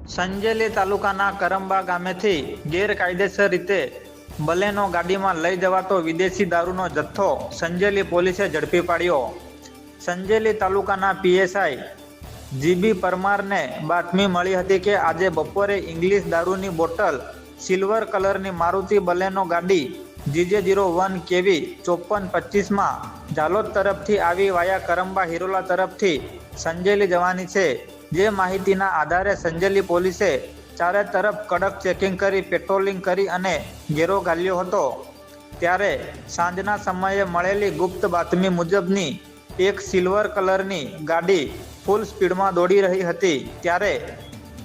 સંજેલી તાલુકાના કરંબા ગામેથી ગેરકાયદેસર રીતે બલેનો ગાડીમાં લઈ જવાતો વિદેશી દારૂનો જથ્થો સંજેલી પોલીસે ઝડપી પાડ્યો. સંજેલી તાલુકાના પીએસઆઈ જીબી પરમારને બાતમી મળી હતી કે આજે બપોરે ઇંગ્લિશ દારૂની બોટલ સિલ્વર કલરની મારુતિ બલેનો ગાડી GJ01 KV 5425માં ઝાલોદ તરફથી આવી વાયા કરંબા હિરોલા તરફથી સંજેલી જવાની છે. જે માહિતીના આધારે સંજેલી પોલીસે ચારે તરફ કડક ચેકિંગ કરી પેટ્રોલિંગ કરી અને ઘેરો ઘાલ્યો હતો. ત્યારે સાંજના સમયે મળેલી ગુપ્ત બાતમી મુજબની એક સિલ્વર કલરની ગાડી ફૂલ સ્પીડમાં દોડી રહી હતી. ત્યારે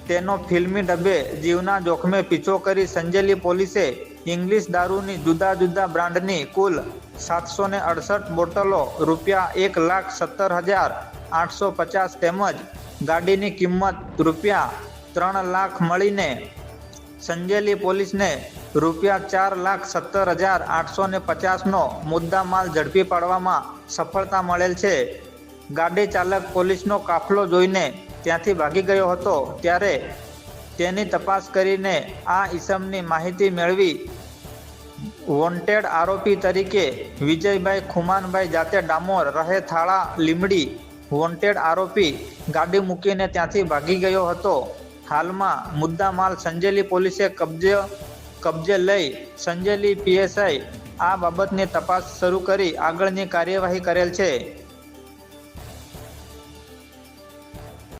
તેનો ફિલ્મી ડબ્બે જીવના જોખમે પીછો કરી સંજેલી પોલીસે ઇંગ્લિશ દારૂની જુદા જુદા બ્રાન્ડની કુલ 768 બોટલો ₹1,17,850 તેમજ ગાડીની કિંમત ₹3 લાખ મળીને સંજેલી પોલીસને ₹4,17,850નો મુદ્દા માલ ઝડપી પાડવામાં સફળતા મળેલ છે. ગાડી ચાલક પોલીસનો કાફલો જોઈને ત્યાંથી ભાગી ગયો હતો. ત્યારે તેની તપાસ કરીને આ ઈસમની માહિતી મેળવી વોન્ટેડ આરોપી તરીકે વિજયભાઈ ખુમાનભાઈ જાતે ડામોર રહે થાળા લીમડી વોન્ટેડ આરોપી ગાડી મૂકીને ત્યાંથી ભાગી ગયો હતો. હાલમાં મુદ્દા માલ સંજેલી પોલીસે કબજે લઈ સંજેલી પીએસઆઈ આ બાબતની તપાસ શરૂ કરી આગળની કાર્યવાહી કરેલ છે.